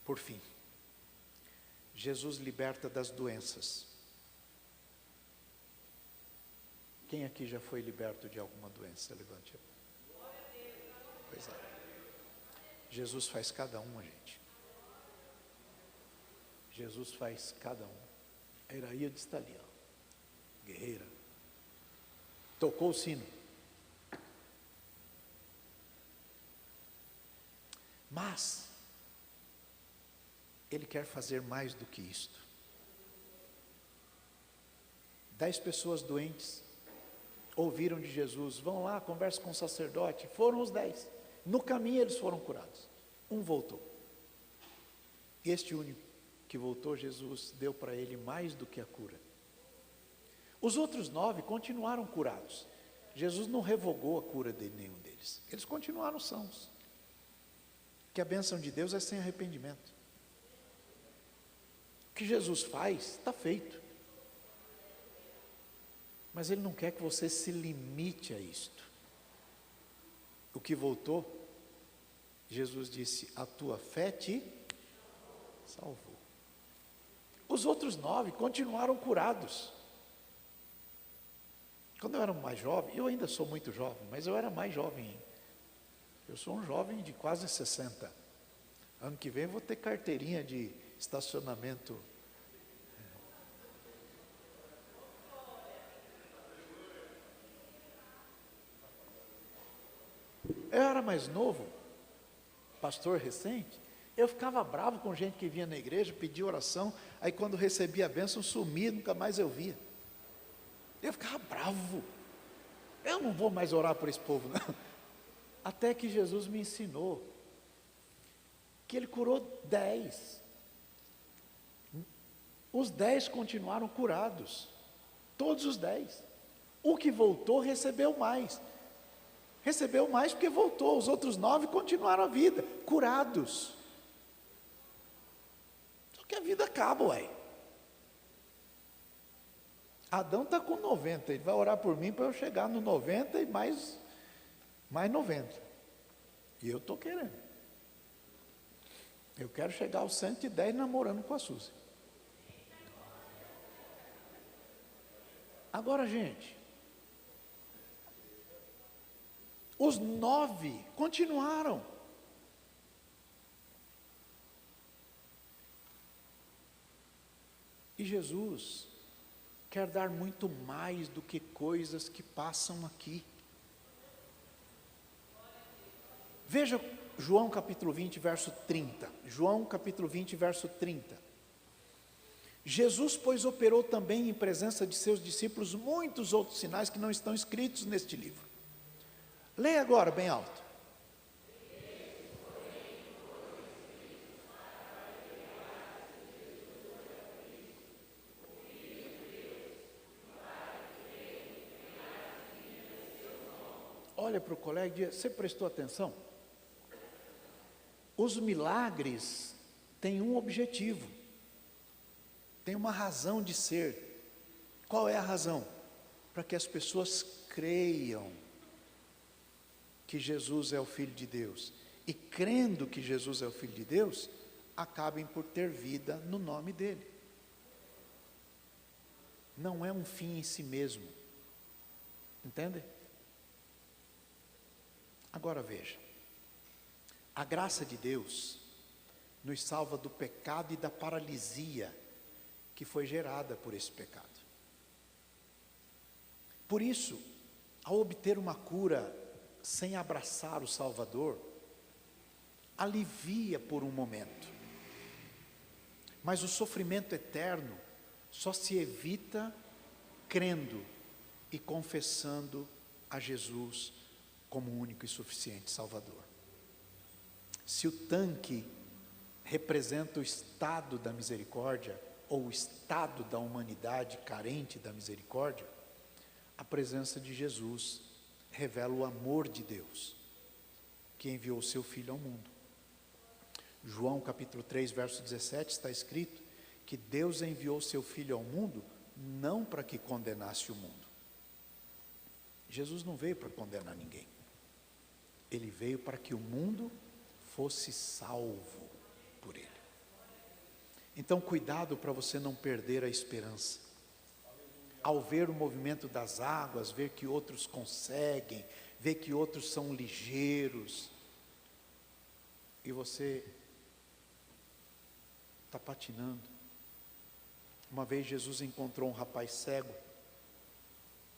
Por fim, Jesus liberta das doenças. Quem aqui já foi liberto de alguma doença? Levante a mão. Pois é. Jesus faz cada uma, gente. Jesus faz cada um. A Iraíade está ali, ó, guerreira. Tocou o sino. Mas Ele quer fazer mais do que isto. 10 pessoas doentes ouviram de Jesus: vão lá, conversa com o sacerdote. Foram os 10. No caminho eles foram curados. Um voltou. Este único que voltou, Jesus deu para ele mais do que a cura. Os outros 9 continuaram curados. Jesus não revogou a cura de nenhum deles. Eles continuaram sãos. Que a bênção de Deus é sem arrependimento. O que Jesus faz, está feito. Mas Ele não quer que você se limite a isto. O que voltou, Jesus disse: a tua fé te salvou. Os outros 9 continuaram curados. Quando eu era mais jovem, eu ainda sou muito jovem, mas eu era mais jovem. Eu sou um jovem de quase 60. Ano que vem eu vou ter carteirinha de estacionamento. Eu era mais novo, pastor recente, eu ficava bravo com gente que vinha na igreja, pedia oração, aí quando recebia a bênção, sumia, nunca mais eu via. Eu ficava bravo. Eu não vou mais orar por esse povo, não. Até que Jesus me ensinou que Ele curou 10. Os 10 continuaram curados. Todos os 10. O que voltou recebeu mais. Recebeu mais porque voltou. Os outros 9 continuaram a vida, curados. Só que a vida acaba, ué. Adão está com 90, ele vai orar por mim para eu chegar no 90 e mais 90. E eu estou querendo. Eu quero chegar aos 110 namorando com a Suzy. Agora, gente, os 9 continuaram. E Jesus quer dar muito mais do que coisas que passam aqui. Veja João capítulo 20, verso 30. João capítulo 20, verso 30. Jesus, pois, operou também em presença de seus discípulos muitos outros sinais que não estão escritos neste livro. Leia agora, bem alto. Olha para o colega e diz: você prestou atenção? Os milagres têm um objetivo, tem uma razão de ser. Qual é a razão? Para que as pessoas creiam que Jesus é o Filho de Deus, e crendo que Jesus é o Filho de Deus, acabem por ter vida no nome dele. Não é um fim em si mesmo, entende? Agora veja, a graça de Deus nos salva do pecado e da paralisia que foi gerada por esse pecado. Por isso, ao obter uma cura sem abraçar o Salvador, alivia por um momento, mas o sofrimento eterno só se evita crendo e confessando a Jesus como o único e suficiente Salvador. Se o tanque representa o estado da misericórdia, ou o estado da humanidade carente da misericórdia, a presença de Jesus revela o amor de Deus, que enviou o seu Filho ao mundo. João capítulo 3, verso 17, está escrito que Deus enviou o seu Filho ao mundo, não para que condenasse o mundo. Jesus não veio para condenar ninguém. Ele veio para que o mundo fosse salvo por ele. Então, cuidado para você não perder a esperança. Ao ver o movimento das águas, ver que outros conseguem, ver que outros são ligeiros, e você está patinando. Uma vez Jesus encontrou um rapaz cego,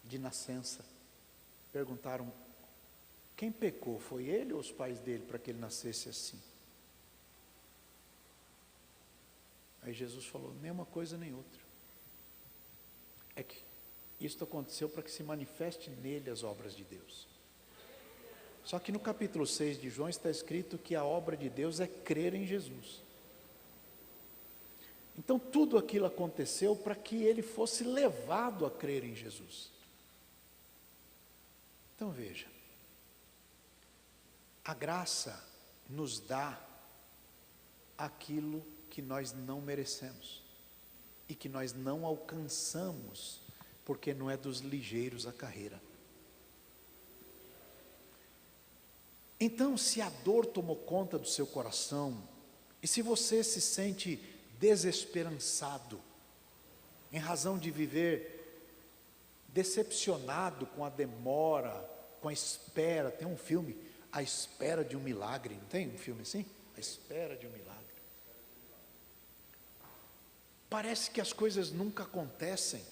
de nascença. Perguntaram: quem pecou, foi ele ou os pais dele para que ele nascesse assim? Aí Jesus falou: nem uma coisa nem outra. É que isso aconteceu para que se manifeste nele as obras de Deus. Só que no capítulo 6 de João está escrito que a obra de Deus é crer em Jesus. Então tudo aquilo aconteceu para que ele fosse levado a crer em Jesus. Então veja, a graça nos dá aquilo que nós não merecemos e que nós não alcançamos, porque não é dos ligeiros a carreira. Então, se a dor tomou conta do seu coração, e se você se sente desesperançado, em razão de viver decepcionado com a demora, com a espera, tem um filme, A Espera de um Milagre, não tem um filme assim? A Espera de um Milagre. Parece que as coisas nunca acontecem.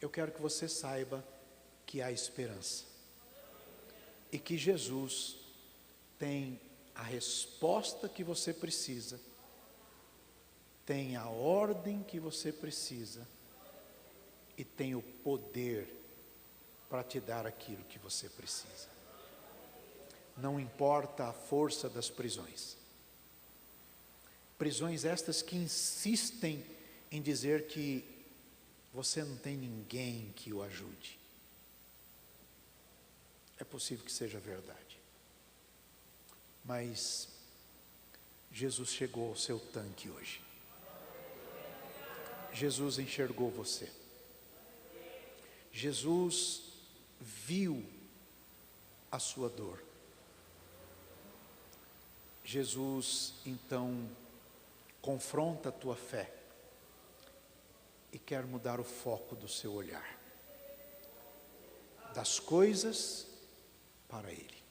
Eu quero que você saiba que há esperança. E que Jesus tem a resposta que você precisa, tem a ordem que você precisa, e tem o poder para te dar aquilo que você precisa. Não importa a força das prisões. Prisões estas que insistem em dizer que você não tem ninguém que o ajude. É possível que seja verdade. Mas Jesus chegou ao seu tanque hoje. Jesus enxergou você. Jesus viu a sua dor. Jesus, então, confronta a tua fé e quer mudar o foco do seu olhar, das coisas para Ele.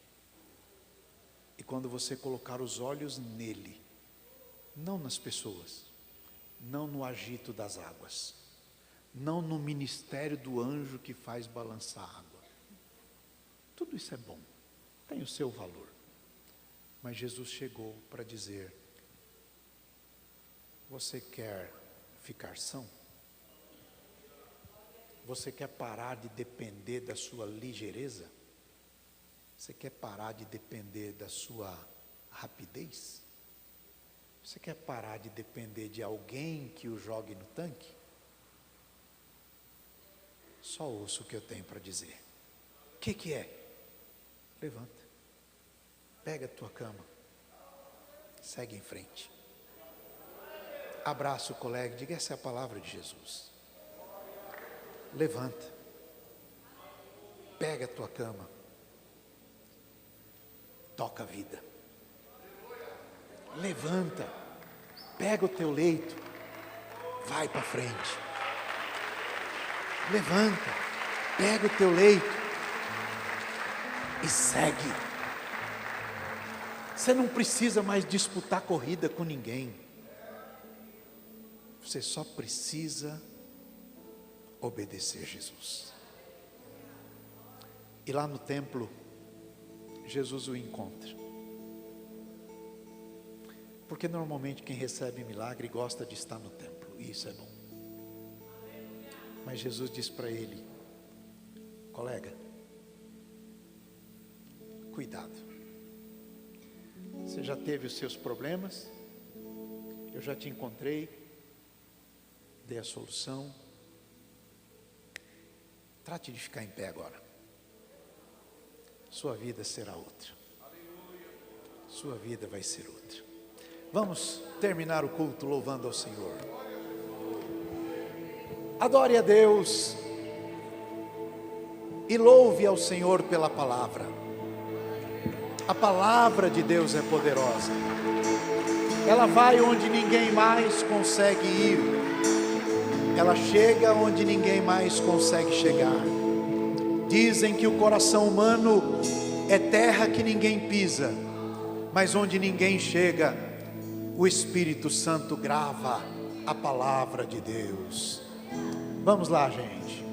E quando você colocar os olhos nele, não nas pessoas, não no agito das águas, não no ministério do anjo que faz balançar a água. Tudo isso é bom, tem o seu valor. Mas Jesus chegou para dizer: você quer ficar são? Você quer parar de depender da sua ligeireza? Você quer parar de depender da sua rapidez? Você quer parar de depender de alguém que o jogue no tanque? Só ouça o que eu tenho para dizer. O que é? Levanta, pega a tua cama, segue em frente. Abraça o colega, diga: essa é a palavra de Jesus. Levanta, pega a tua cama, toca a vida. Levanta, pega o teu leito, vai para frente. Levanta, pega o teu leito e segue. Você não precisa mais disputar corrida com ninguém. Você só precisa obedecer Jesus. E lá no templo, Jesus o encontra. Porque normalmente quem recebe milagre gosta de estar no templo, e isso é bom. Mas Jesus diz para ele: colega, cuidado. Você já teve os seus problemas, eu já te encontrei, dei a solução. Trate de ficar em pé agora. Sua vida será outra. Sua vida vai ser outra. Vamos terminar o culto louvando ao Senhor. Adore a Deus e louve ao Senhor pela palavra. A palavra de Deus é poderosa. Ela vai onde ninguém mais consegue ir. Ela chega onde ninguém mais consegue chegar. Dizem que o coração humano é terra que ninguém pisa, mas onde ninguém chega, o Espírito Santo grava a palavra de Deus. Vamos lá, gente.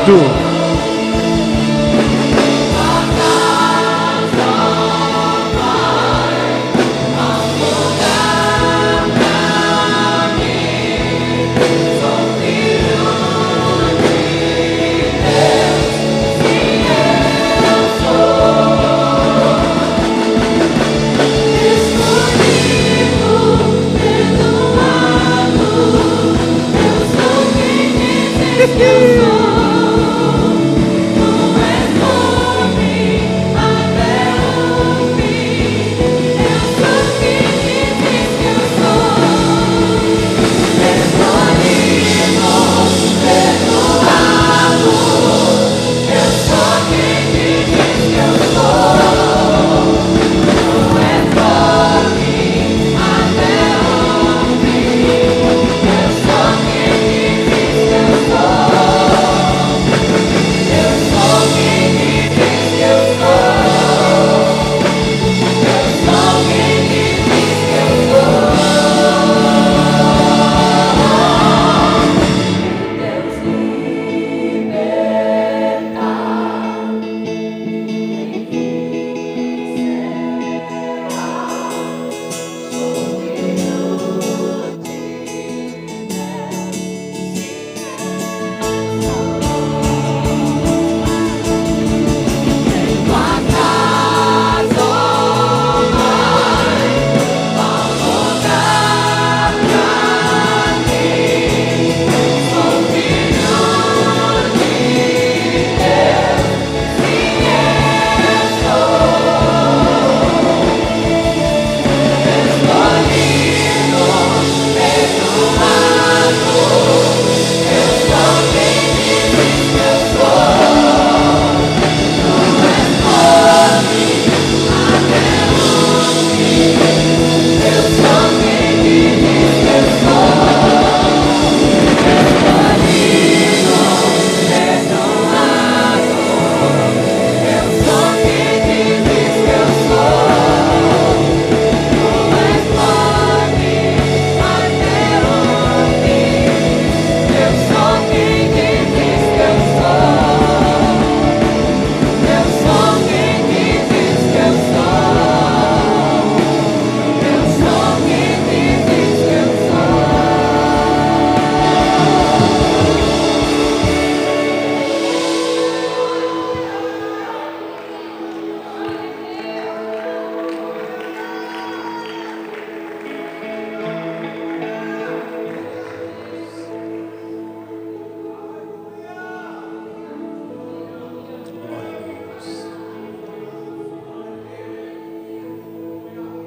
obrigado.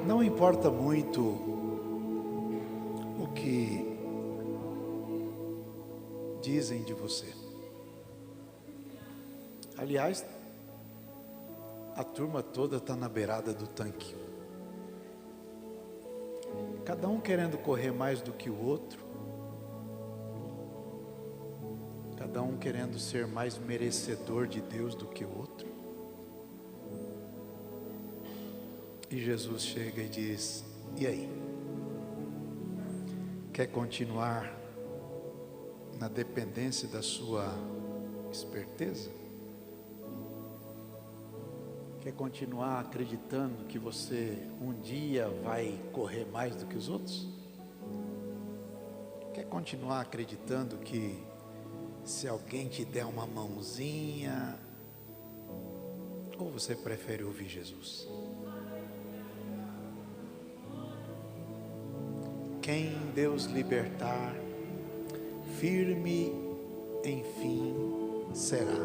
Não importa muito o que dizem de você. Aliás, a turma toda está na beirada do tanque. Cada um querendo correr mais do que o outro. Cada um querendo ser mais merecedor de Deus do que o outro. E Jesus chega e diz: e aí? Quer continuar na dependência da sua esperteza? Quer continuar acreditando que você um dia vai correr mais do que os outros? Quer continuar acreditando que se alguém te der uma mãozinha? Ou você prefere ouvir Jesus? Quem Deus libertar, firme enfim será.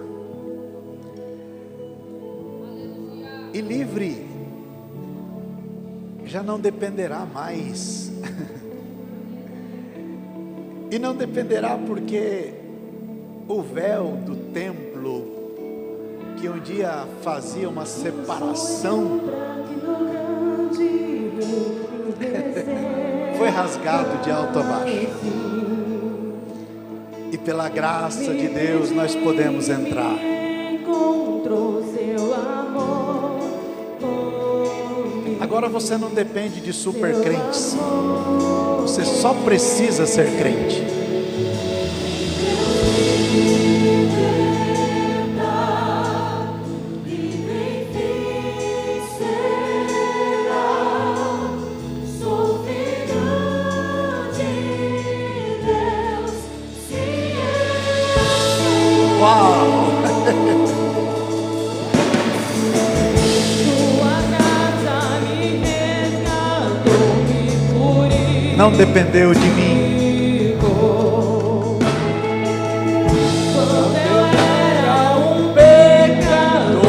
E livre já não dependerá mais. E não dependerá porque o véu do templo, que um dia fazia uma separação, foi rasgado de alto a baixo. E pela graça de Deus nós podemos entrar. Agora você não depende de super crentes. Você só precisa ser crente. não dependeu de mim. Quando eu era um pecador,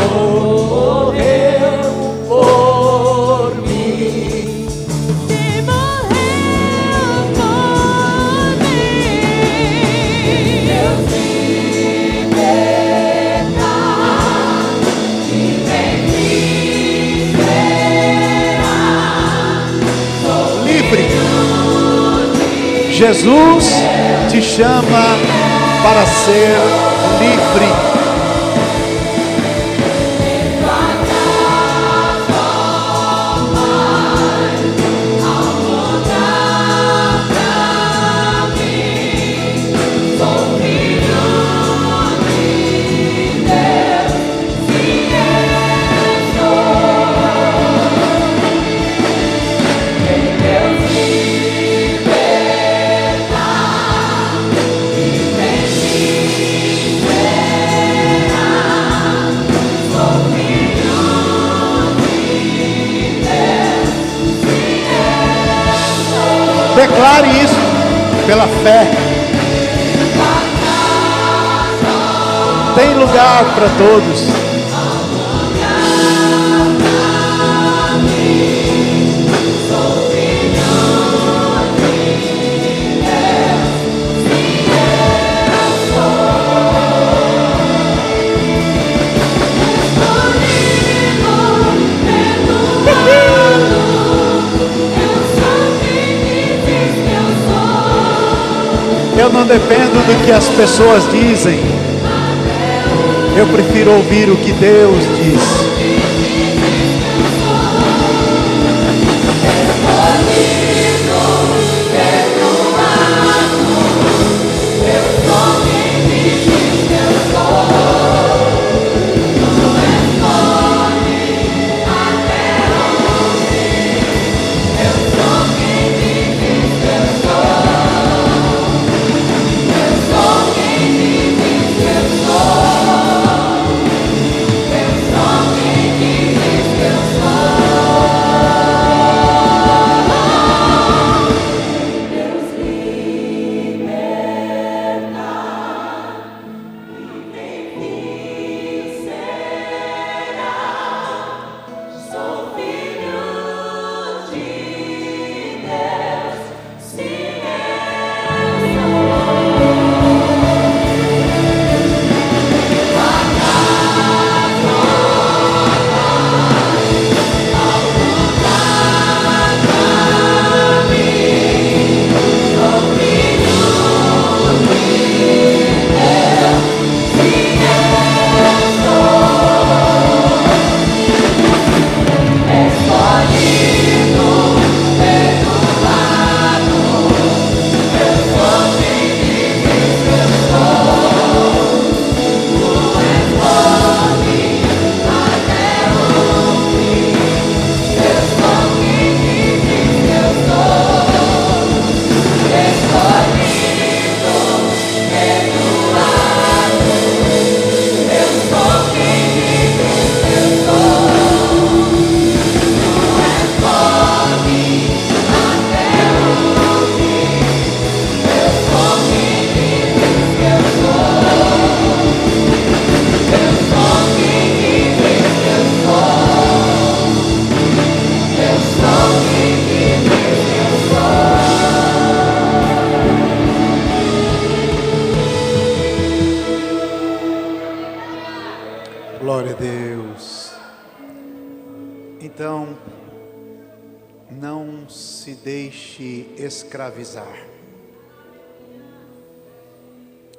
morreu por mim. E morreu por mim. Deus liberta e vem me esperar. Livre. Jesus te chama para ser livre. Declare isso pela fé. Tem lugar para todos. Eu não dependo do que as pessoas dizem. Eu prefiro ouvir o que Deus diz. Glória a Deus. Então, não se deixe escravizar.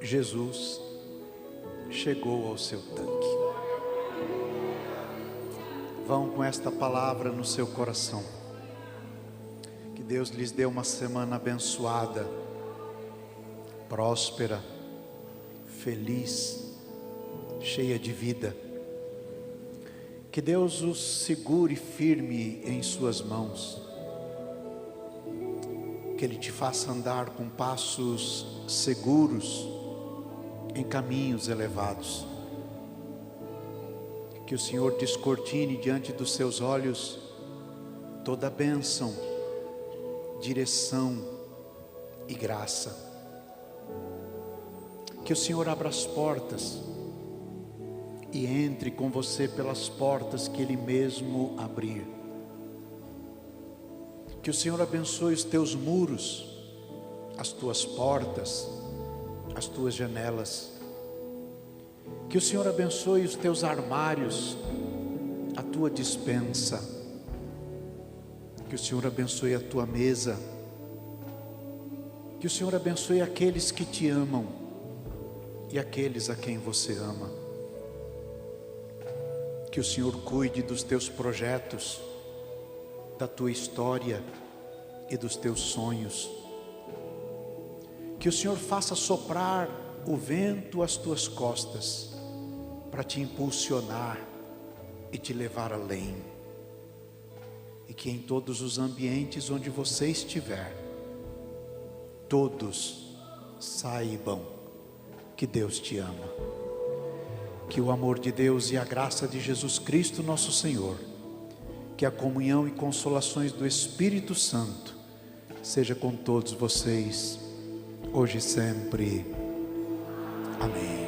Jesus chegou ao seu tanque. Vão com esta palavra no seu coração. Que Deus lhes dê uma semana abençoada, próspera, feliz, cheia de vida. Que Deus os segure firme em suas mãos. Que Ele te faça andar com passos seguros em caminhos elevados. Que o Senhor descortine diante dos seus olhos toda a bênção, direção e graça. Que o Senhor abra as portas e entre com você pelas portas que Ele mesmo abrir. Que o Senhor abençoe os teus muros, as tuas portas, as tuas janelas. Que o Senhor abençoe os teus armários, a tua despensa. Que o Senhor abençoe a tua mesa. Que o Senhor abençoe aqueles que te amam e aqueles a quem você ama. Que o Senhor cuide dos teus projetos, da tua história e dos teus sonhos. Que o Senhor faça soprar o vento às tuas costas, para te impulsionar e te levar além. E que em todos os ambientes onde você estiver, todos saibam que Deus te ama. Que o amor de Deus e a graça de Jesus Cristo nosso Senhor, que a comunhão e consolações do Espírito Santo seja com todos vocês, hoje e sempre. Amém.